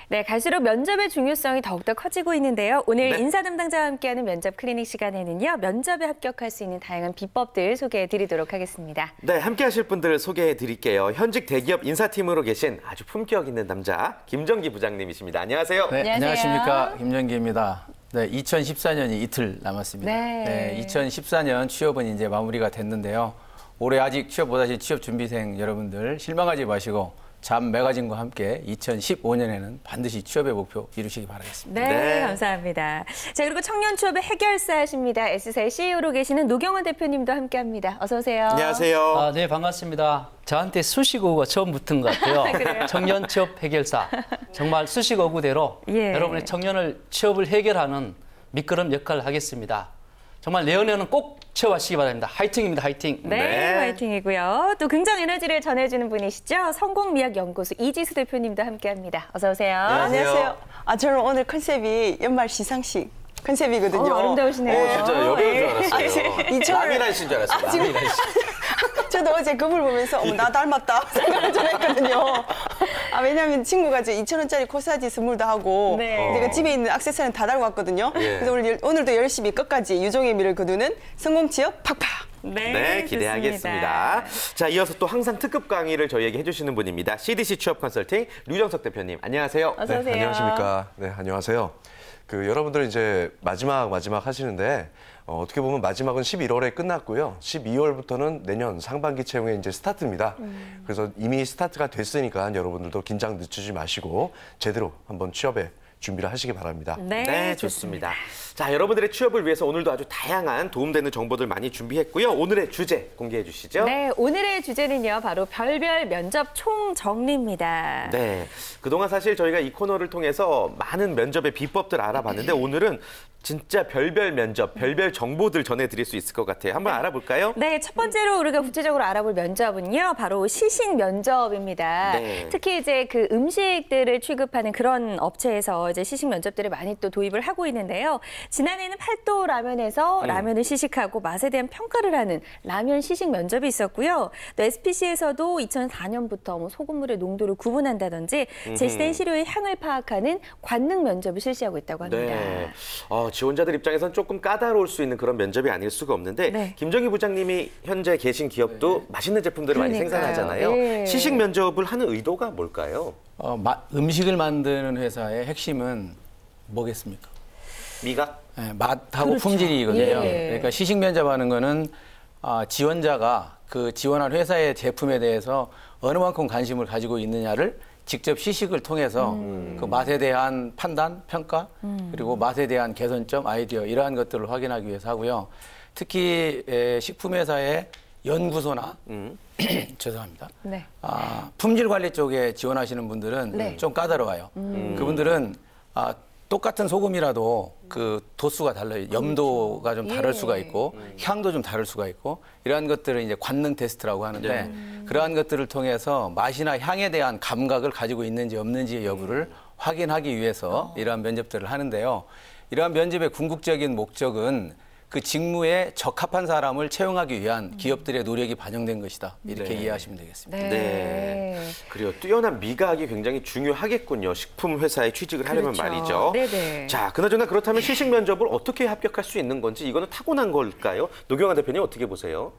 네, 갈수록 면접의 중요성이 더욱더 커지고 있는데요. 오늘 네. 인사 담당자와 함께하는 면접 클리닉 시간에는요. 면접에 합격할 수 있는 다양한 비법들 소개해드리도록 하겠습니다. 네, 함께하실 분들을 소개해드릴게요. 현직 대기업 인사팀으로 계신 아주 품격 있는 남자 김정기 부장님이십니다. 안녕하세요. 네, 안녕하세요. 안녕하십니까. 김정기입니다. 네, 2014년이 이틀 남았습니다. 네. 2014년 취업은 이제 마무리가 됐는데요. 올해 아직 취업 못하신 취업 준비생 여러분들 실망하지 마시고 잠 매거진과 함께 2015년에는 반드시 취업의 목표 이루시기 바라겠습니다. 네, 네. 감사합니다. 자, 그리고 청년 취업의 해결사십니다. S사의 CEO로 계시는 노경원 대표님도 함께합니다. 어서 오세요. 안녕하세요. 네, 반갑습니다. 저한테 수식어구가 처음 붙은 것 같아요. 그래요? 청년 취업 해결사. 정말 수식어구대로 예. 여러분의 청년을 취업을 해결하는 미끄럼 역할을 하겠습니다. 정말 내년에는 꼭 취업하시기 바랍니다. 화이팅입니다. 화이팅. 네, 네. 화이팅이고요. 또 긍정 에너지를 전해주는 분이시죠. 성공미학연구소 이지수 대표님도 함께합니다. 어서 오세요. 안녕하세요. 저는 오늘 컨셉이 연말 시상식 컨셉이거든요. 아름다우시네요. 진짜 여배우인 줄 알았어요. 라미란 씨인 줄 알았어요. 라미란 씨. 저도 어제 그걸 보면서 나 닮았다 생각을 좀 했거든요. 왜냐하면 친구가 이제 2,000원짜리 코사지 선물도 하고 네. 제가 집에 있는 액세서리는 다 달고 왔거든요. 예. 그래서 오늘도 열심히 끝까지 유종의 미를 거두는 성공 취업 팍팍. 네, 기대하겠습니다. 자, 이어서 또 항상 특급 강의를 저희에게 해주시는 분입니다. CDC 취업 컨설팅 류정석 대표님, 안녕하세요. 어서 오세요. 안녕하십니까. 네, 안녕하세요. 여러분들 이제 마지막 하시는데 어떻게 보면 마지막은 11월에 끝났고요. 12월부터는 내년 상반기 채용에 이제 스타트입니다. 그래서 이미 스타트가 됐으니까 여러분들도 긴장 늦추지 마시고 제대로 한번 취업에 준비를 하시기 바랍니다. 네, 좋습니다. 자, 여러분들의 취업을 위해서 오늘도 아주 다양한 도움되는 정보들 많이 준비했고요. 오늘의 주제 공개해 주시죠. 네, 오늘의 주제는요. 바로 별별 면접 총정리입니다. 네, 그동안 사실 저희가 이 코너를 통해서 많은 면접의 비법들 알아봤는데 오늘은 진짜 별별 면접, 별별 정보들 전해드릴 수 있을 것 같아요. 한번 알아볼까요? 네, 첫 번째로 우리가 구체적으로 알아볼 면접은요, 바로 시식 면접입니다. 네. 특히 이제 그 음식들을 취급하는 그런 업체에서 이제 시식 면접들을 많이 또 도입을 하고 있는데요. 지난해에는 팔도 라면에서 라면을 시식하고 맛에 대한 평가를 하는 라면 시식 면접이 있었고요. 또 SPC에서도 2004년부터 뭐 소금물의 농도를 구분한다든지 제시된 시료의 향을 파악하는 관능 면접을 실시하고 있다고 합니다. 네. 지원자들 입장에선 조금 까다로울 수 있는 그런 면접이 아닐 수가 없는데 네. 김정희 부장님이 현재 계신 기업도 맛있는 제품들을 많이 그러니까요. 생산하잖아요. 네. 시식 면접을 하는 의도가 뭘까요? 음식을 만드는 회사의 핵심은 뭐겠습니까? 미각? 네, 맛하고 그렇죠. 품질이거든요. 예. 그러니까 시식 면접하는 거는 지원자가 그 지원한 회사의 제품에 대해서 어느 만큼 관심을 가지고 있느냐를 직접 시식을 통해서 그 맛에 대한 판단, 평가, 그리고 맛에 대한 개선점, 아이디어 이러한 것들을 확인하기 위해서 하고요. 특히 식품회사의 연구소나 죄송합니다. 네. 품질 관리 쪽에 지원하시는 분들은 네. 좀 까다로워요. 그분들은 똑같은 소금이라도 그 도수가 달라요. 염도가 좀 다를 수가 있고 향도 좀 다를 수가 있고 이러한 것들을 이제 관능 테스트라고 하는데 그러한 것들을 통해서 맛이나 향에 대한 감각을 가지고 있는지 없는지의 여부를 확인하기 위해서 이러한 면접들을 하는데요. 이러한 면접의 궁극적인 목적은 그 직무에 적합한 사람을 채용하기 위한 기업들의 노력이 반영된 것이다. 이렇게 네. 이해하시면 되겠습니다. 네. 그리고 뛰어난 미각이 굉장히 중요하겠군요. 식품 회사에 취직을 하려면 그렇죠. 말이죠. 네네. 자, 그나저나 그렇다면 시식 면접을 어떻게 합격할 수 있는 건지 이거는 타고난 걸까요? 노경환 대표님 어떻게 보세요?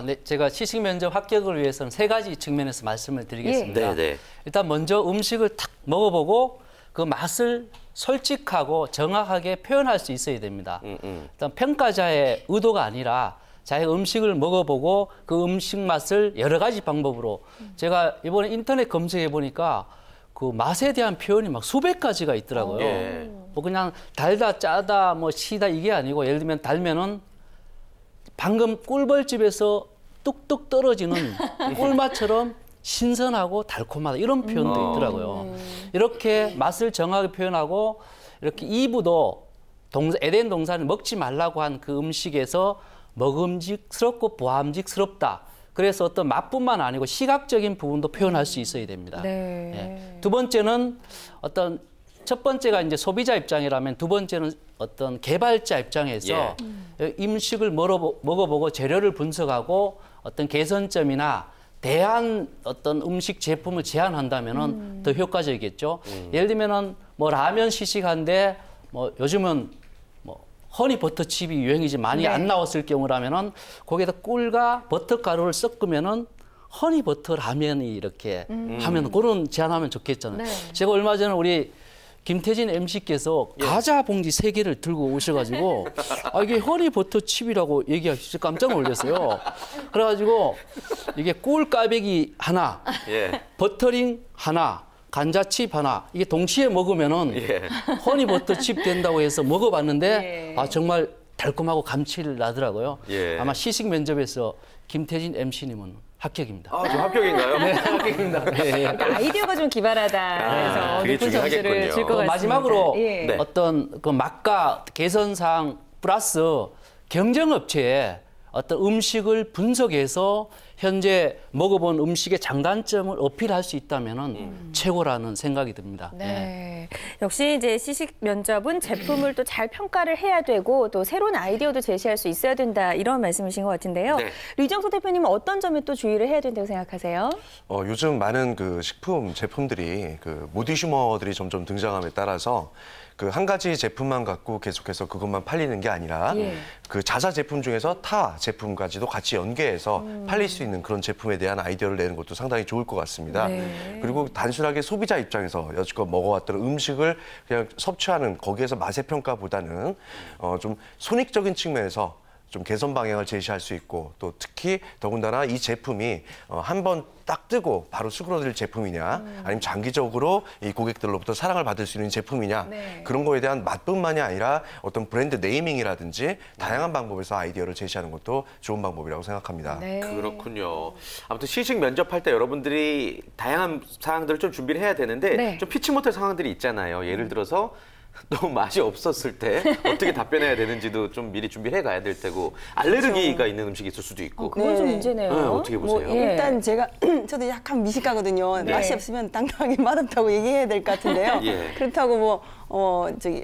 네, 제가 시식 면접 합격을 위해서는 세 가지 측면에서 말씀을 드리겠습니다. 네. 일단 먼저 음식을 탁 먹어보고 그 맛을 솔직하고 정확하게 표현할 수 있어야 됩니다. 일단 평가자의 의도가 아니라 자기가 음식을 먹어보고 그 음식 맛을 여러 가지 방법으로 제가 이번에 인터넷 검색해 보니까 그 맛에 대한 표현이 막 수백 가지가 있더라고요. 예. 뭐 그냥 달다, 짜다, 뭐 시다 이게 아니고 예를 들면 달면은 방금 꿀벌집에서 뚝뚝 떨어지는 꿀맛처럼 신선하고 달콤하다 이런 표현도 있더라고요. 이렇게 맛을 정확하게 표현하고 이렇게 이부도 에덴 동산을 먹지 말라고 한 그 음식에서 먹음직스럽고 보암직스럽다. 그래서 어떤 맛뿐만 아니고 시각적인 부분도 표현할 수 있어야 됩니다. 네. 두 번째는 첫 번째가 이제 소비자 입장이라면 두 번째는 어떤 개발자 입장에서 음식을 먹어보고 재료를 분석하고 어떤 개선점이나 대한 어떤 음식 제품을 제한한다면은 더 효과적이겠죠. 예를 들면은 뭐 라면 시식한데 뭐 요즘은 뭐 허니버터칩이 유행이지 많이 네. 안 나왔을 경우라면은 거기에다 꿀과 버터가루를 섞으면은 허니버터 라면이 이렇게 하면 그런 제안하면 좋겠잖아요. 네. 제가 얼마 전에 우리 김태진 MC께서 과자 봉지 3개를 들고 오셔가지고 이게 허니버터 칩이라고 얘기하시죠. 깜짝 놀랐어요. 그래가지고 이게 꿀까베기 하나, 예. 버터링 하나, 감자칩 하나 이게 동시에 먹으면은 예. 허니버터칩 된다고 해서 먹어봤는데 예. 정말 달콤하고 감칠 나더라고요. 예. 아마 시식 면접에서 김태진 MC님은 합격입니다. 아, 저 합격인가요? 네, 합격입니다. 네. 그러니까 아이디어가 좀 기발하다. 그래서 그게 높은 점수를 중요하겠군요. 줄 것 또 같습니다. 마지막으로 예. 네. 어떤 그 맛과 개선사항 플러스 경쟁업체에 어떤 음식을 분석해서 현재 먹어본 음식의 장단점을 어필할 수 있다면은 최고라는 생각이 듭니다. 네. 역시 이제 시식 면접은 제품을 또 잘 평가를 해야 되고 또 새로운 아이디어도 제시할 수 있어야 된다 이런 말씀이신 것 같은데요. 네. 류정석 대표님은 어떤 점에 또 주의를 해야 된다고 생각하세요? 요즘 많은 그 식품 제품들이 그 모디슈머들이 점점 등장함에 따라서 그 한 가지 제품만 갖고 계속해서 그것만 팔리는 게 아니라 예. 그 자사 제품 중에서 타 제품까지도 같이 연계해서 팔릴 수 있는 그런 제품에 대한 아이디어를 내는 것도 상당히 좋을 것 같습니다. 네. 그리고 단순하게 소비자 입장에서 여지껏 먹어왔던 음식을 그냥 섭취하는 거기에서 맛의 평가보다는 좀 손익적인 측면에서 좀 개선 방향을 제시할 수 있고 또 특히 더군다나 이 제품이 한 번 딱 뜨고 바로 수그러들 제품이냐 아니면 장기적으로 이 고객들로부터 사랑을 받을 수 있는 제품이냐 네. 그런 거에 대한 맛뿐만이 아니라 어떤 브랜드 네이밍이라든지 다양한 방법에서 아이디어를 제시하는 것도 좋은 방법이라고 생각합니다. 네. 그렇군요. 아무튼 시식 면접할 때 여러분들이 다양한 사항들을 좀 준비를 해야 되는데 네. 좀 피치 못할 상황들이 있잖아요. 예를 들어서 너무 맛이 없었을 때 어떻게 답변해야 되는지도 좀 미리 준비를 해가야 될 테고 알레르기가 있는 음식이 있을 수도 있고 그건 좀 네. 문제네요. 네, 어떻게 보세요? 뭐, 예. 일단 제가 저도 약간 미식가거든요. 네. 맛이 없으면 당당하게 맛없다고 얘기해야 될 것 같은데요. 예. 그렇다고 뭐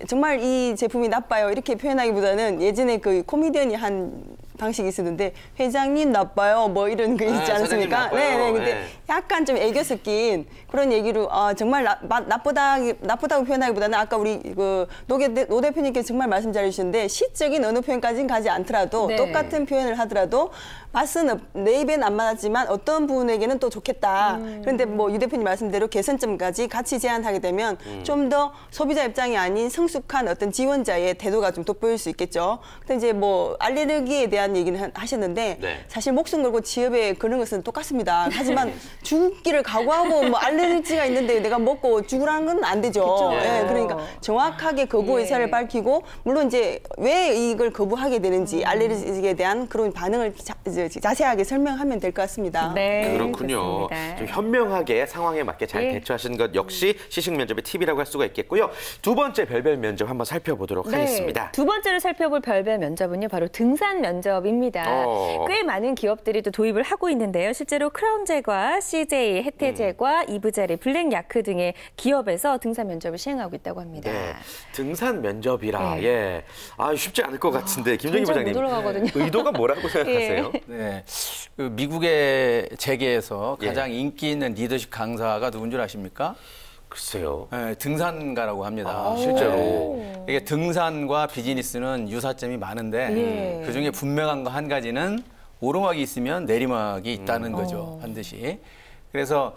정말 이 제품이 나빠요 이렇게 표현하기보다는 예전에 그 코미디언이 한 방식이 있었는데 회장님 나빠요 뭐 이런 거 있지 사장님 않습니까? 나빠요. 네, 근데 네. 약간 좀 애교 섞인 그런 얘기로 정말 나쁘다고 표현하기보다는 아까 우리 그 노 대표님께서 정말 말씀 잘해주셨는데 시적인 어느 표현까지는 가지 않더라도 네. 똑같은 표현을 하더라도 맛은 내 입에는 안 맞았지만 어떤 분에게는 또 좋겠다. 그런데 뭐 유 대표님 말씀대로 개선점까지 같이 제안하게 되면 좀 더 소비자 입장이 아닌 성숙한 어떤 지원자의 태도가 좀 돋보일 수 있겠죠. 근데 이제 뭐 알레르기에 대한 얘기는 하셨는데 네. 사실 목숨 걸고 취업에 거는 것은 똑같습니다. 하지만 죽기를 각오하고 뭐 알레르기가 있는데 내가 먹고 죽으라는 건 안 되죠. 그쵸. 예, 그러니까 정확하게 거부 예. 의사를 밝히고 물론 이제 왜 이걸 거부하게 되는지 알레르기에 대한 그런 반응을 자세하게 설명하면 될 것 같습니다. 네, 그렇군요. 좋습니다. 좀 현명하게 상황에 맞게 잘 예. 대처하시는 것 역시 시식 면접의 팁이라고 할 수가 있겠고요. 두 번째 별별 면접 한번 살펴보도록 하겠습니다. 두 번째로 살펴볼 별별 면접은요, 바로 등산 면접입니다. 꽤 많은 기업들이 또 도입을 하고 있는데요. 실제로 크라운제과, CJ, 혜태제과, 이브제리, 블랙야크 등의 기업에서 등산 면접을 시행하고 있다고 합니다. 네, 등산 면접이라 네. 예, 쉽지 않을 것 같은데 김정희 굉장히 부장님 못 올라가거든요. 의도가 뭐라고 생각하세요? 네, 그 미국의 재계에서 예. 가장 인기 있는 리더십 강사가 누군 줄 아십니까? 글쎄요. 네, 등산가라고 합니다. 실제로. 이게 등산과 비즈니스는 유사점이 많은데 예. 그중에 분명한 거 한 가지는 오르막이 있으면 내리막이 있다는 거죠. 반드시. 그래서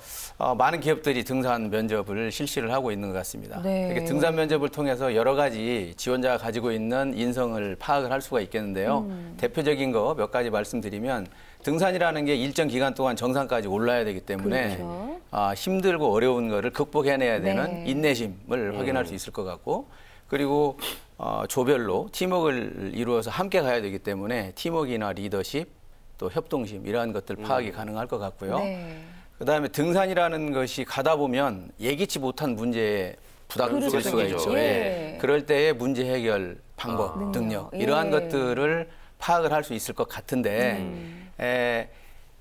많은 기업들이 등산 면접을 실시를 하고 있는 것 같습니다. 네. 이렇게 등산 면접을 통해서 여러 가지 지원자가 가지고 있는 인성을 파악을 할 수가 있겠는데요. 대표적인 거 몇 가지 말씀드리면 등산이라는 게 일정 기간 동안 정상까지 올라야 되기 때문에 그렇죠. 힘들고 어려운 거를 극복해내야 되는 네. 인내심을 확인할 수 있을 것 같고 그리고 조별로 팀워크를 이루어서 함께 가야 되기 때문에 팀워크나 리더십 또 협동심 이러한 것들 파악이 가능할 것 같고요. 네. 그다음에 등산이라는 것이 가다 보면 예기치 못한 문제에 부담을 줄 그렇죠. 수가 있죠. 예. 예. 그럴 때의 문제 해결 방법, 능력 예. 이러한 것들을 파악을 할 수 있을 것 같은데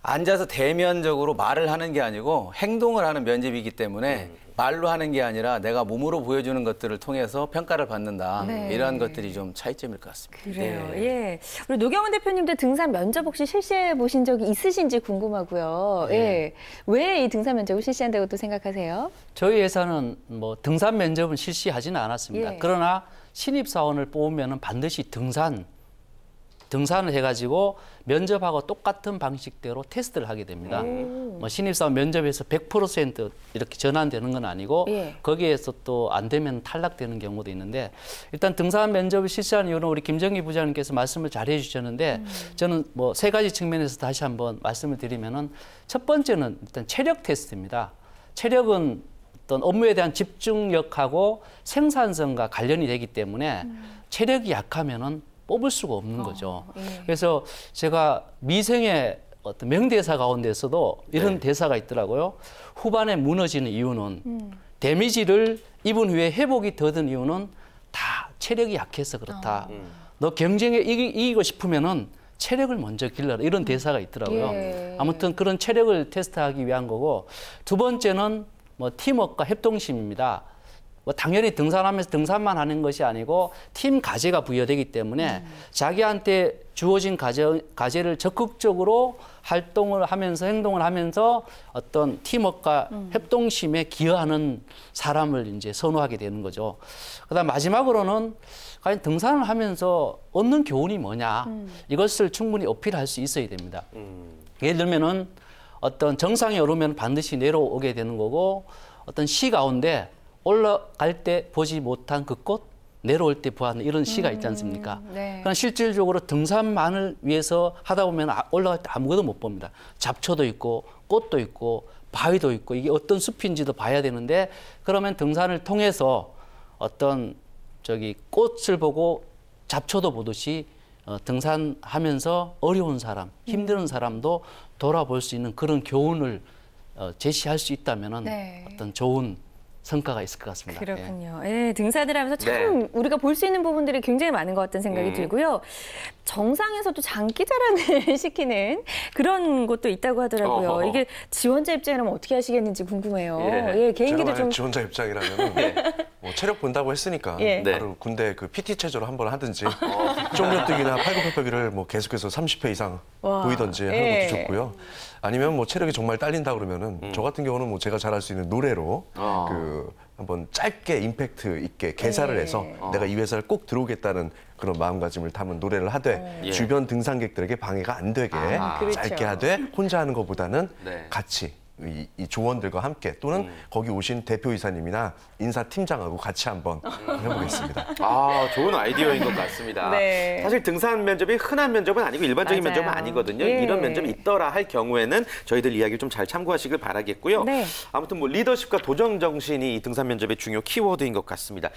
앉아서 대면적으로 말을 하는 게 아니고 행동을 하는 면접이기 때문에 말로 하는 게 아니라 내가 몸으로 보여주는 것들을 통해서 평가를 받는다. 네. 이러한 것들이 좀 차이점일 것 같습니다. 그래요. 네. 예. 우리 노경은 대표님도 등산 면접 혹시 실시해 보신 적이 있으신지 궁금하고요. 예. 왜 이 등산 면접을 실시한다고 또 생각하세요? 저희 회사는 뭐 등산 면접은 실시하지는 않았습니다. 예. 그러나 신입사원을 뽑으면 반드시 등산을 해가지고 면접하고 똑같은 방식대로 테스트를 하게 됩니다. 뭐 신입사원 면접에서 100% 이렇게 전환되는 건 아니고 예. 거기에서 또 안 되면 탈락되는 경우도 있는데 일단 등산 면접을 실시하는 이유는 우리 김정희 부장님께서 말씀을 잘 해주셨는데 저는 뭐 3가지 측면에서 다시 한번 말씀을 드리면은 첫 번째는 일단 체력 테스트입니다. 체력은 어떤 업무에 대한 집중력하고 생산성과 관련이 되기 때문에 체력이 약하면은 뽑을 수가 없는 거죠. 예. 그래서 제가 미생의 어떤 명대사 가운데서도 이런 대사가 있더라고요. 후반에 무너지는 이유는 데미지를 입은 후에 회복이 더딘 이유는 다 체력이 약해서 그렇다. 너 경쟁에 이기고 싶으면은 체력을 먼저 길러라. 이런 대사가 있더라고요. 예. 아무튼 그런 체력을 테스트하기 위한 거고 두 번째는 뭐 팀워크와 협동심입니다. 뭐 당연히 등산하면서 등산만 하는 것이 아니고 팀 과제가 부여되기 때문에 자기한테 주어진 과제를 적극적으로 활동을 하면서 행동을 하면서 어떤 팀워크와 협동심에 기여하는 사람을 이제 선호하게 되는 거죠. 그다음 마지막으로는 과연 등산을 하면서 얻는 교훈이 뭐냐 이것을 충분히 어필할 수 있어야 됩니다. 예를 들면은 어떤 정상에 오르면 반드시 내려오게 되는 거고 어떤 시 가운데 올라갈 때 보지 못한 그 꽃, 내려올 때 보았는 이런 시가 있지 않습니까? 네. 그러나 실질적으로 등산만을 위해서 하다 보면 올라갈 때 아무것도 못 봅니다. 잡초도 있고 꽃도 있고 바위도 있고 이게 어떤 숲인지도 봐야 되는데 그러면 등산을 통해서 어떤 꽃을 보고 잡초도 보듯이 등산하면서 어려운 사람, 힘든 사람도 돌아볼 수 있는 그런 교훈을 제시할 수 있다면은 네. 어떤 좋은 성과가 있을 것 같습니다. 그렇군요. 예, 등산을 하면서 참 우리가 볼 수 있는 부분들이 굉장히 많은 것 같다는 생각이 들고요. 정상에서도 장기 자랑을 시키는 그런 곳도 있다고 하더라고요. 어허허. 이게 지원자 입장이라면 어떻게 하시겠는지 궁금해요. 예. 예, 개인기도 제가 좀. 지원자 입장이라면 뭐 체력 본다고 했으니까 예. 바로 군대 그 PT 체조를 한번 하든지 쫑려뛰기나 팔굽혀펴기를 뭐 계속해서 30회 이상 와. 보이든지 하는 예. 것도 좋고요. 아니면 뭐 체력이 정말 딸린다 그러면은 저 같은 경우는 뭐 제가 잘할 수 있는 노래로 그 한번 짧게 임팩트 있게 개사를 해서 내가 이 회사를 꼭 들어오겠다는 그런 마음가짐을 담은 노래를 하되 예. 주변 등산객들에게 방해가 안 되게 그렇죠. 짧게 하되 혼자 하는 것보다는 네. 같이 이 조원들과 함께 또는 거기 오신 대표이사님이나 인사팀장하고 같이 한번 해보겠습니다. 아, 좋은 아이디어인 것 같습니다. 네. 사실 등산 면접이 흔한 면접은 아니고 일반적인 맞아요. 면접은 아니거든요. 예. 이런 면접이 있더라 할 경우에는 저희들 이야기 좀 잘 참고하시길 바라겠고요. 네. 아무튼 뭐 리더십과 도전 정신이 이 등산 면접의 중요 키워드인 것 같습니다.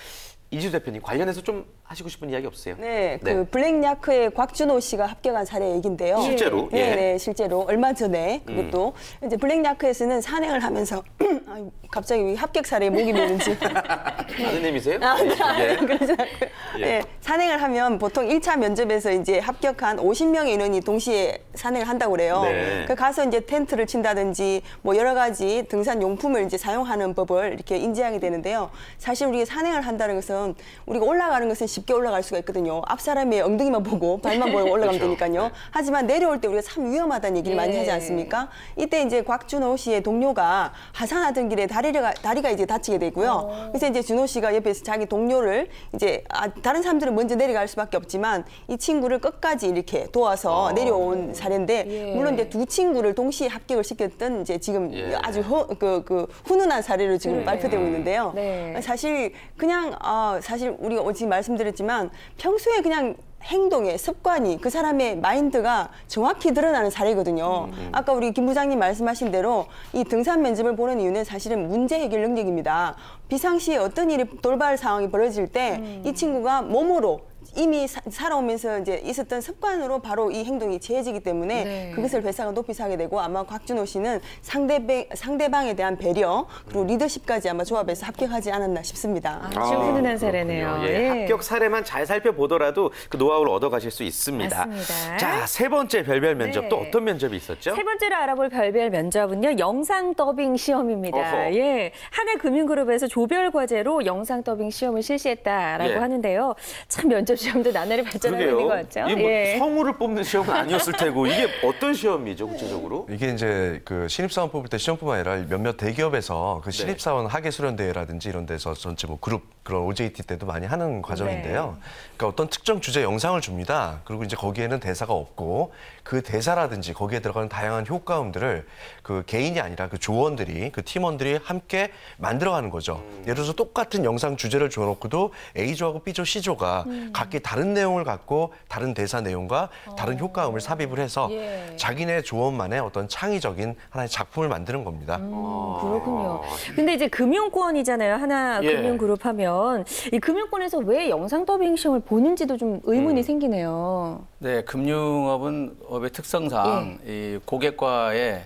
이주 대표님 관련해서 좀 하시고 싶은 이야기 없으세요? 네, 그 블랙야크의 곽준호 씨가 합격한 사례 얘긴데요. 실제로? 네, 예. 네, 실제로 얼마 전에 그것도 이제 블랙야크에서는 산행을 하면서 아유, 갑자기 합격 사례에 목이 메는지. 아드님이세요? 아, 네, 예. 그러지 않고요. 예. 네, 산행을 하면 보통 1차 면접에서 이제 합격한 50명의 인원이 동시에 산행을 한다고 그래요. 네. 그 가서 이제 텐트를 친다든지 뭐 여러 가지 등산 용품을 이제 사용하는 법을 이렇게 인지하게 되는데요. 사실 우리가 산행을 한다는 것은 우리가 올라가는 것은 쉽게 올라갈 수가 있거든요. 앞 사람의 엉덩이만 보고 발만 보고 올라가면 그렇죠. 되니까요. 네. 하지만 내려올 때 우리가 참 위험하다는 얘기를 많이 하지 않습니까? 이때 이제 곽준호 씨의 동료가 하산하던 길에 다리가 이제 다치게 되고요. 그래서 이제 준호 씨가 옆에서 자기 동료를 이제 다른 사람들은 먼저 내려갈 수밖에 없지만 이 친구를 끝까지 이렇게 도와서 내려온 사례인데 물론 이제 두 친구를 동시에 합격을 시켰던 이제 지금 아주 훈훈한 사례로 지금 발표되고 있는데요. 네. 사실 그냥 사실 우리가 지금 말씀드렸지만 평소에 그냥 행동의 습관이 그 사람의 마인드가 정확히 드러나는 사례거든요. 아까 우리 김 부장님 말씀하신 대로 이 등산 면접을 보는 이유는 사실은 문제 해결 능력입니다. 비상시에 어떤 일이 돌발 상황이 벌어질 때 이 친구가 몸으로 이미 살아오면서 이제 있었던 습관으로 바로 이 행동이 지어지기 때문에 네. 그것을 회사가 높이 사게 되고 아마 곽준호 씨는 상대방에 대한 배려 그리고 리더십까지 아마 조합해서 합격하지 않았나 싶습니다. 아주 훈훈한 사례네요. 그렇군요. 예, 합격 사례만 잘 살펴보더라도 그 노하우를 얻어가실 수 있습니다. 맞습니다. 자, 세 번째 별별 면접 네. 또 어떤 면접이 있었죠? 세 번째로 알아볼 별별 면접은요, 영상 더빙 시험입니다. 어허. 예, 하나금융그룹에서 조별 과제로 영상 더빙 시험을 실시했다라고 예. 하는데요. 참 면접 시험도 나날이 발전하고 있는 것 같죠? 이게 뭐 예. 성우를 뽑는 시험은 아니었을 테고 이게 어떤 시험이죠, 구체적으로? 이게 이제 그 신입사원 뽑을 때 시험뿐만 아니라 몇몇 대기업에서 그 네. 신입사원 하계수련대회라든지 이런 데서 전체 뭐 그룹 그런 OJT 때도 많이 하는 과정인데요. 그러니까 어떤 특정 주제 영상을 줍니다. 그리고 이제 거기에는 대사가 없고 그 대사라든지 거기에 들어가는 다양한 효과음들을 그 개인이 아니라 그 조원들이 그 팀원들이 함께 만들어가는 거죠. 예를 들어서 똑같은 영상 주제를 줘놓고도 A조하고 B조, C조가 각기 다른 내용을 갖고 다른 대사 내용과 다른 효과음을 삽입을 해서 예. 자기네 조원만의 어떤 창의적인 하나의 작품을 만드는 겁니다. 그렇군요. 근데 이제 금융권이잖아요. 하나 예. 금융그룹 하면 이 금융권에서 왜 영상 더빙 시험을 보는지도 좀 의문이 생기네요. 네, 금융업은 업의 특성상 예. 이 고객과의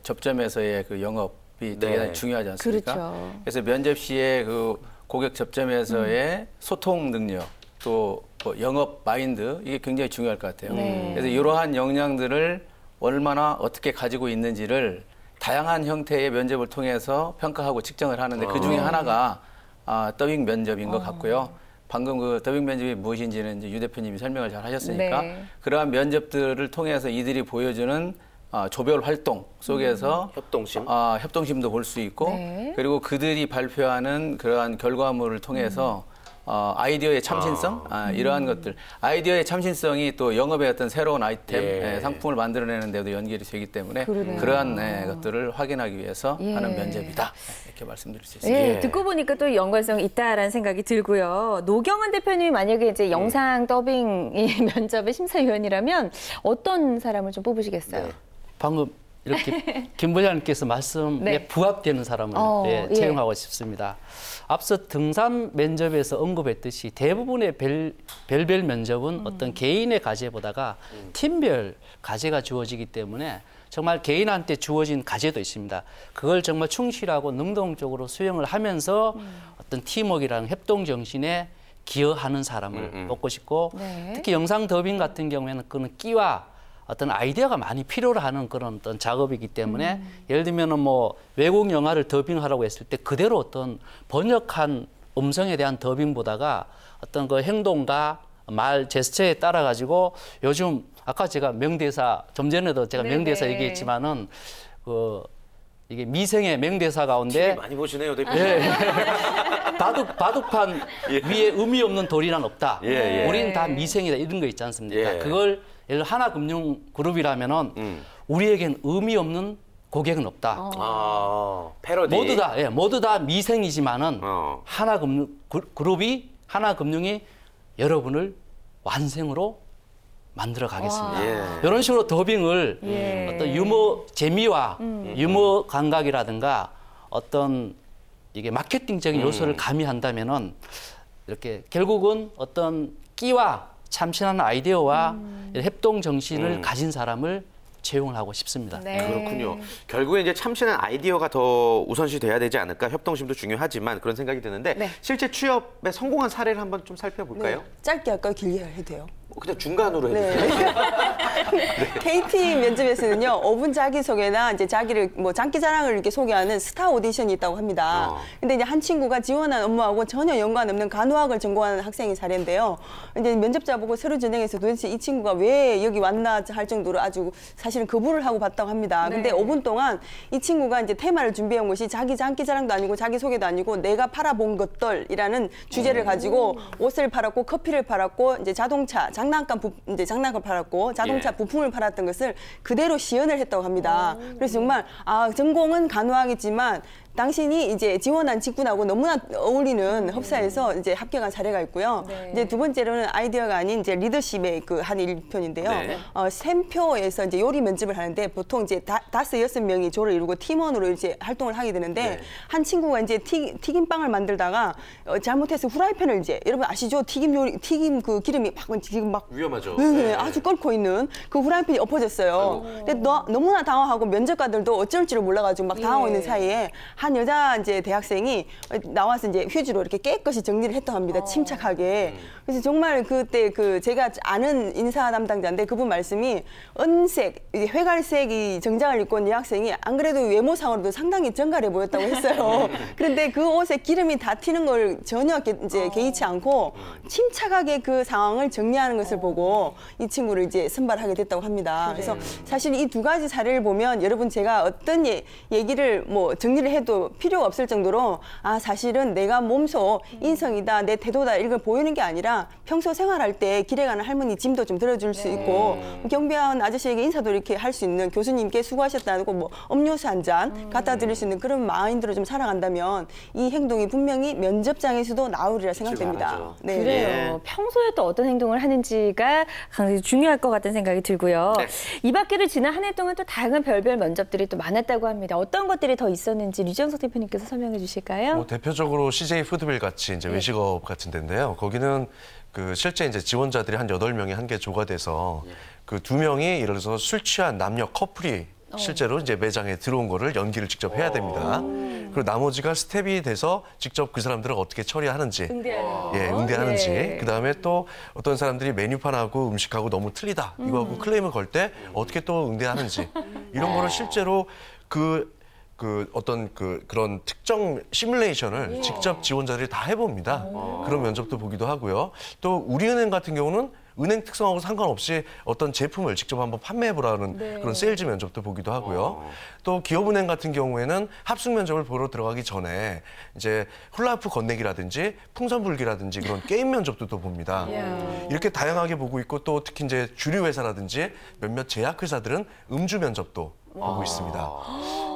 접점에서의 그 영업이 되게 네. 중요하지 않습니까? 그렇죠. 그래서 면접 시에 그 고객 접점에서의 소통 능력 또 뭐 영업 마인드 이게 굉장히 중요할 것 같아요. 네. 그래서 이러한 역량들을 얼마나 어떻게 가지고 있는지를 다양한 형태의 면접을 통해서 평가하고 측정을 하는데 그 중에 하나가 더빙 면접인 것 같고요. 방금 그 더빙 면접이 무엇인지는 이제 유 대표님이 설명을 잘 하셨으니까 네. 그러한 면접들을 통해서 이들이 보여주는 조별 활동 속에서 협동심? 협동심도 볼 수 있고 네. 그리고 그들이 발표하는 그러한 결과물을 통해서 아이디어의 참신성 이러한 것들 아이디어의 참신성이 또 영업의 어떤 새로운 아이템 예. 상품을 만들어내는 데도 연결이 되기 때문에 그러네요. 그러한 것들을 확인하기 위해서 예. 하는 면접이다 이렇게 말씀드릴 수 있습니다. 예, 듣고 보니까 또 연관성이 있다라는 생각이 들고요. 노경은 대표님이 만약에 이제 영상 더빙 이 면접의 심사위원이라면 어떤 사람을 좀 뽑으시겠어요? 방금 이렇게 김 부장님께서 말씀에 네. 부합되는 사람을 예. 채용하고 싶습니다. 앞서 등산 면접에서 언급했듯이 대부분의 별별 면접은 어떤 개인의 과제보다가 팀별 과제가 주어지기 때문에 정말 개인한테 주어진 과제도 있습니다. 그걸 정말 충실하고 능동적으로 수행을 하면서 어떤 팀워크라는 협동 정신에 기여하는 사람을 뽑고 싶고 네. 특히 영상 더빙 같은 경우에는 그는 끼와 어떤 아이디어가 많이 필요로 하는 그런 어떤 작업이기 때문에 예를 들면은 뭐 외국 영화를 더빙하라고 했을 때 그대로 어떤 번역한 음성에 대한 더빙보다가 어떤 그 행동과 말 제스처에 따라 가지고 요즘 아까 제가 명대사 좀 전에도 제가 네네. 명대사 얘기했지만은 그 이게 미생의 명대사 가운데 많이 보시네요, 대표님. 예. 바둑판 위에 의미 없는 돌이란 없다. 예, 예. 우리는 다 미생이다 이런 거 있지 않습니까? 예. 그걸 예를 들어 하나금융그룹이라면은 우리에겐 의미 없는 고객은 없다. 패러디. 모두 다 미생이지만은 하나금융이 여러분을 완생으로 만들어 가겠습니다. 예. 이런 식으로 더빙을 예. 어떤 유머 재미와 유머 감각이라든가 어떤 이게 마케팅적인 요소를 가미한다면은 이렇게 결국은 어떤 끼와 참신한 아이디어와 협동 정신을 가진 사람을 채용을 하고 싶습니다. 네. 그렇군요. 결국에 이제 참신한 아이디어가 더 우선시 돼야 되지 않을까? 협동심도 중요하지만 그런 생각이 드는데 네. 실제 취업에 성공한 사례를 한번 좀 살펴볼까요? 네. 짧게 할까요? 길게 해도 돼요? 그냥 중간으로 해주세요. KT 면접에서는요, 5분 자기소개나 이제 자기를 뭐 장기 자랑을 이렇게 소개하는 스타 오디션이 있다고 합니다. 근데 이제 한 친구가 지원한 업무하고 전혀 연관 없는 간호학을 전공하는 학생이 사례인데요. 이제 면접자 보고 서류 전형에서 도대체 이 친구가 왜 여기 왔나 할 정도로 아주 사실은 거부를 하고 봤다고 합니다. 근데 5분 동안 이 친구가 이제 테마를 준비한 것이 자기 장기 자랑도 아니고 자기 소개도 아니고 내가 팔아본 것들이라는 주제를 가지고 옷을 팔았고 커피를 팔았고 이제 자동차 장난감 팔았고 자동차 부품을 팔았던 것을 그대로 시연을 했다고 합니다. 그래서 정말 전공은 간호학이지만 당신이 이제 지원한 직군하고 너무나 어울리는 협사에서 이제 합격한 사례가 있고요. 네. 이제 두 번째로는 아이디어가 아닌 이제 리더십의 그 한 일편인데요. 네. 샘표에서 이제 요리 면접을 하는데 보통 이제 5-6명이 조를 이루고 팀원으로 이제 활동을 하게 되는데 네. 한 친구가 이제 튀김빵을 만들다가 잘못해서 후라이팬을 이제 여러분 아시죠? 튀김 그 기름이 지금 막 위험하죠. 네, 아주 끓고 있는 그 후라이팬이 엎어졌어요. 근데 너무나 당황하고 면접관들도 어쩔 줄을 몰라가지고 막 당하고 있는 사이에 한 여자 이제 대학생이 나와서 이제 휴지로 이렇게 깨끗이 정리를 했다고 합니다. 침착하게. 그래서 정말 그때 그 제가 아는 인사 담당자인데 그분 말씀이 은색, 이제 회갈색이 정장을 입고 온 여학생이 안 그래도 외모상으로도 상당히 정갈해 보였다고 했어요. 그런데 그 옷에 기름이 다 튀는 걸 전혀 이제 개의치 않고 침착하게 그 상황을 정리하는 것을 보고 이 친구를 이제 선발하게 됐다고 합니다. 그래서 사실 이 두 가지 사례를 보면 여러분 제가 어떤 얘기를 뭐 정리를 해도 필요가 없을 정도로 아 사실은 내가 몸소 인성이다 내 태도다 이걸 보이는 게 아니라 평소 생활할 때 길에 가는 할머니 짐도 좀 들어줄 수 있고 경비원 아저씨에게 인사도 이렇게 할 수 있는 교수님께 수고하셨다고 뭐 음료수 한 잔 갖다 드릴 수 있는 그런 마인드로 좀 살아간다면 이 행동이 분명히 면접장에서도 나오리라 생각됩니다. 네. 그래요. 평소에 또 어떤 행동을 하는지가 굉장히 중요할 것 같다는 생각이 들고요. 네. 이 학기를 지난 한 해 동안 또 다양한 별별 면접들이 또 많았다고 합니다. 어떤 것들이 더 있었는지 류정석 대표님께서 설명해 주실까요? 뭐 대표적으로 CJ 푸드빌 같이 이제 외식업 같은 데인데요. 거기는 그 실제 이제 지원자들이 한 8명이 한 개 조가 돼서 그 2명이 예를 들어서 술 취한 남녀 커플이 실제로 이제 매장에 들어온 거를 연기를 직접 해야 됩니다. 그리고 나머지가 스텝이 돼서 직접 그 사람들을 어떻게 처리하는지, 응대하는지. 네. 그다음에 또 어떤 사람들이 메뉴판하고 음식하고 너무 틀리다 이거하고 클레임을 걸 때 어떻게 또 응대하는지 이런 거를 실제로 어떤 그런 특정 시뮬레이션을 직접 지원자들이 다 해봅니다. 그런 면접도 보기도 하고요. 또 우리은행 같은 경우는 은행 특성하고 상관없이 어떤 제품을 직접 한번 판매해보라는 그런 세일즈 면접도 보기도 하고요. 또 기업은행 같은 경우에는 합숙 면접을 보러 들어가기 전에 이제 훌라후프 건네기라든지 풍선불기라든지 그런 게임 면접도 또 봅니다. 이렇게 다양하게 보고 있고 또 특히 이제 주류 회사라든지 몇몇 제약회사들은 음주 면접도 보고 있습니다.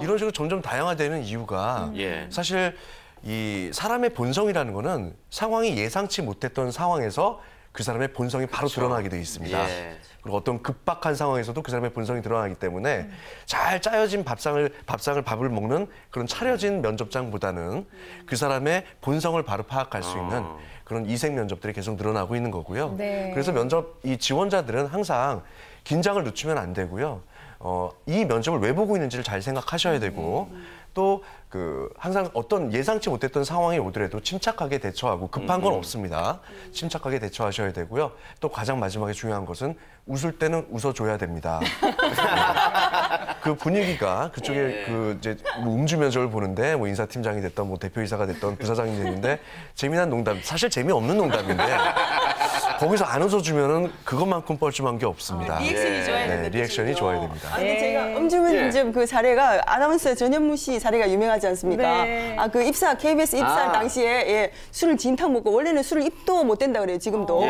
이런 식으로 점점 다양화되는 이유가 사실 이 사람의 본성이라는 거는 상황이 예상치 못했던 상황에서 그 사람의 본성이 바로 드러나게 돼 있습니다. 그리고 어떤 급박한 상황에서도 그 사람의 본성이 드러나기 때문에 잘 짜여진 밥을 먹는 그런 차려진 면접장보다는 그 사람의 본성을 바로 파악할 수 있는 그런 이색 면접들이 계속 늘어나고 있는 거고요. 그래서 이 지원자들은 항상 긴장을 늦추면 안 되고요. 이 면접을 왜 보고 있는지를 잘 생각하셔야 되고 또 항상 어떤 예상치 못했던 상황이 오더라도 침착하게 대처하고 급한 건 없습니다. 침착하게 대처하셔야 되고요. 또 가장 마지막에 중요한 것은 웃을 때는 웃어줘야 됩니다. 그 분위기가 그쪽에 이제 음주 면접을 보는데 뭐 인사팀장이 됐던 뭐 대표이사가 됐던 부사장이 됐는데 재미난 농담, 사실 재미없는 농담인데 거기서 안 웃어주면은 그것만큼 뻘쭘한 게 없습니다. 리액션이 좋아야 됩니다. 리액션이 좋아야 됩니다. 근데 제가 음주 면접 그 사례가 아나운서 전현무 씨 사례가 유명하지 않습니까? 그 KBS 입사할 당시에 술을 진탕 먹고 원래는 술을 입도 못 된다 그래요, 지금도.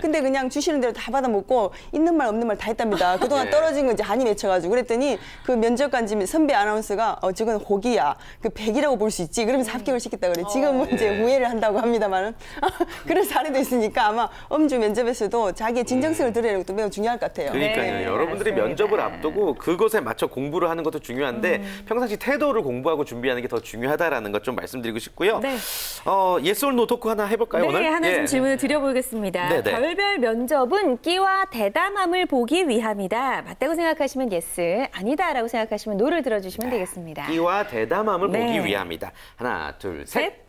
근데 그냥 주시는 대로 다 받아 먹고 있는 말 없는 말 다 했답니다. 그동안 떨어진 거 이제 한이 맺혀가지고 그랬더니 그 면접관 선배 아나운서가 저건 호기야. 그 100이라고 볼 수 있지. 그러면서 합격을 시켰다 그래요. 지금은 이제 후회를 한다고 합니다만은 그런 사례도 있으니까 아마 음주 면접에서도 자기의 진정성을 드러내는 것도 매우 중요할 것 같아요. 그러니까요. 여러분들이 면접을 앞두고 그것에 맞춰 공부를 하는 것도 중요한데 평상시 태도를 공부하고 준비하는 게 더 중요하다라는 것 좀 말씀드리고 싶고요. 예스 올 노 토크 하나 해볼까요, 오늘? 네, 하나 좀 질문을 드려보겠습니다. 네네. 별별 면접은 끼와 대담함을 보기 위함이다. 맞다고 생각하시면 예스, 아니다라고 생각하시면 노를 들어주시면 되겠습니다. 끼와 대담함을 네. 보기 위함이다. 하나, 둘, 셋.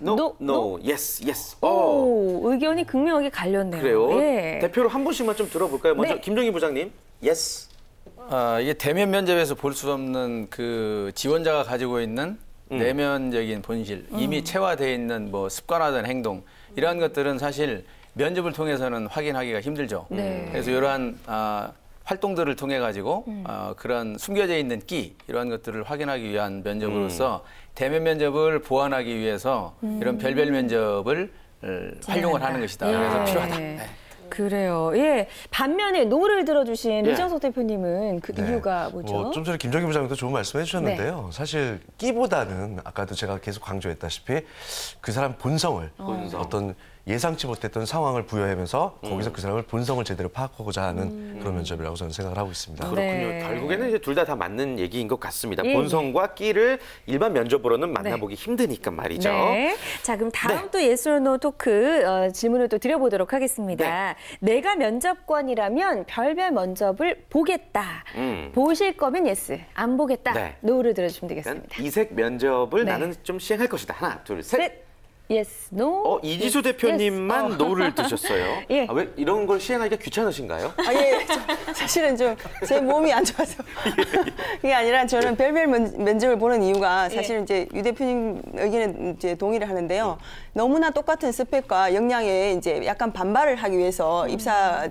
노, No. Yes, yes. 오, 의견이 극명하게 갈렸네요. 그래요. 예. 대표로 한 분씩만 좀 들어볼까요? 먼저 네. 김종희 부장님. Yes. 이게 대면 면접에서 볼 수 없는 그 지원자가 가지고 있는 내면적인 본실, 이미 체화되어 있는 뭐 습관화된 행동 이러한 것들은 사실 면접을 통해서는 확인하기가 힘들죠. 그래서 이러한 활동들을 통해 가지고 그런 숨겨져 있는 끼 이러한 것들을 확인하기 위한 면접으로서 대면 면접을 보완하기 위해서 이런 별별 면접을 활용을 하는 것이다. 그래서 필요하다. 네. 그래요. 예. 반면에 노를 들어주신 류정석 대표님은 그 이유가 뭐죠? 좀 전에 김정기 부장님도 좋은 말씀해 주셨는데요. 사실 끼보다는 아까도 제가 계속 강조했다시피 그 사람 본성을 어떤 예상치 못했던 상황을 부여하면서 거기서 그 사람을 본성을 제대로 파악하고자 하는 그런 면접이라고 저는 생각을 하고 있습니다. 그렇군요. 결국에는 이제 둘 다 맞는 얘기인 것 같습니다. 본성과 끼를 일반 면접으로는 만나보기 힘드니까 말이죠. 네. 자, 그럼 다음 또 yes or no 토크 질문을 또 드려보도록 하겠습니다. 내가 면접관이라면 별별 면접을 보겠다. 보실 거면 yes, 안 보겠다. no를 들어주시면 되겠습니다. 이색 면접을 나는 좀 시행할 것이다. 하나, 둘, 셋. yes, no. 이지수 대표님만 노를 드셨어요. 왜 이런 걸 시행하기가 귀찮으신가요? 예. 사실은 좀 제 몸이 안 좋아서 그게 아니라 저는 별별 면접을 보는 이유가 사실은 이제 유 대표님 의견에 이제 동의를 하는데요. 너무나 똑같은 스펙과 역량에 이제 약간 반발을 하기 위해서 입사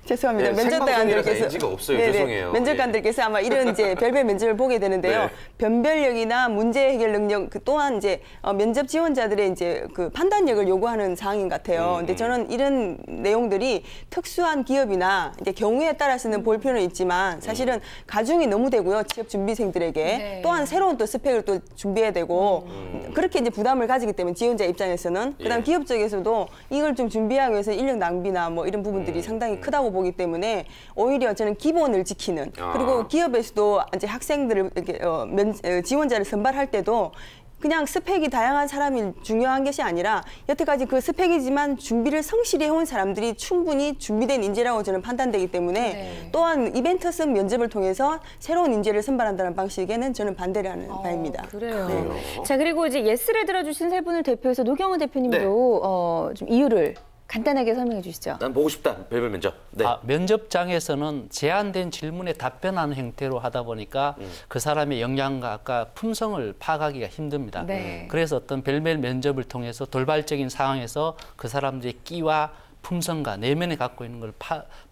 죄송합니다. 면접관들께서 없어요. 죄송해요. 면접관들께서 아마 이런 이제 별별 면접을 보게 되는데요. 변별력이나 문제 해결 능력 또한 이제 면접 지원자들의 이제 그 판단력을 요구하는 사항인 것 같아요. 근데 저는 이런 내용들이 특수한 기업이나 이제 경우에 따라서는 볼 필요는 있지만 사실은 가중이 너무 되고요. 취업 준비생들에게 또한 새로운 또 스펙을 또 준비해야 되고 그렇게 이제 부담을 가지기 때문에 지원자 입장에서는 그다음 기업 쪽에서도 이걸 좀 준비하기 위해서 인력 낭비나 뭐 이런 부분들이 상당히 크다고 보기 때문에 오히려 저는 기본을 지키는 그리고 기업에서도 이제 학생들을 이렇게 지원자를 선발할 때도 그냥 스펙이 다양한 사람이 중요한 것이 아니라 여태까지 그 스펙이지만 준비를 성실히 해온 사람들이 충분히 준비된 인재라고 저는 판단되기 때문에 또한 이벤트성 면접을 통해서 새로운 인재를 선발한다는 방식에는 저는 반대를 하는 바입니다. 그래요. 자, 그리고 이제 예스를 들어주신 세 분을 대표해서 노경원 대표님도 좀 이유를 간단하게 설명해 주시죠. 난 보고 싶다. 별별 면접. 면접장에서는 제한된 질문에 답변하는 형태로 하다 보니까 그 사람의 역량과 품성을 파악하기가 힘듭니다. 그래서 어떤 별별 면접을 통해서 돌발적인 상황에서 그 사람들의 끼와 품성과 내면에 갖고 있는 걸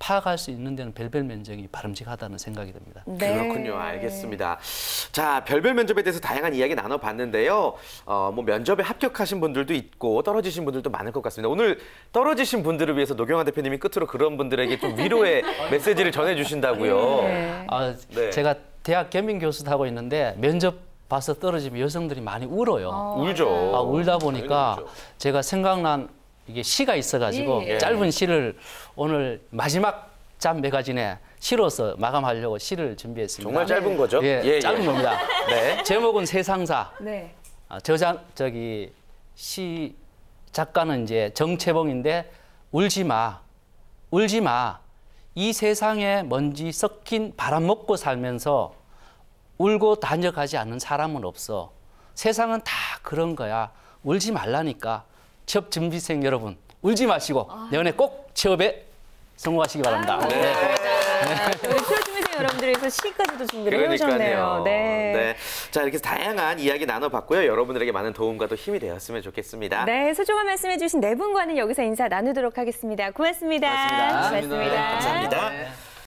파악할 수 있는 데는 별별 면접이 바람직하다는 생각이 듭니다. 그렇군요. 알겠습니다. 자, 별별 면접에 대해서 다양한 이야기 나눠봤는데요. 뭐 면접에 합격하신 분들도 있고 떨어지신 분들도 많을 것 같습니다. 오늘 떨어지신 분들을 위해서 노경환 대표님이 끝으로 그런 분들에게 좀 위로의 메시지를 전해주신다고요. 제가 대학 겸임 교수도 하고 있는데 면접 봐서 떨어지면 여성들이 많이 울어요. 울죠. 울다 보니까 제가 생각난 이게 시가 있어가지고 짧은 시를 오늘 마지막 잠 매거진에 시로서 마감하려고 시를 준비했습니다. 정말 짧은 거죠? 짧은 겁니다. 제목은 세상사. 시 작가는 이제 정채봉인데 울지 마, 울지 마. 이 세상에 먼지 섞인 바람 먹고 살면서 울고 다녀가지 않는 사람은 없어. 세상은 다 그런 거야. 울지 말라니까. 취업 준비생 여러분, 울지 마시고 내년에 꼭 취업에 성공하시기 바랍니다. 우리 취업 준비생 여러분들에서 시까지도 준비를 해오셨네요. 자, 이렇게 다양한 이야기 나눠봤고요. 여러분들에게 많은 도움과 또 힘이 되었으면 좋겠습니다. 소중한 말씀해주신 네 분과는 여기서 인사 나누도록 하겠습니다. 고맙습니다. 고맙습니다. 고맙습니다. 감사합니다.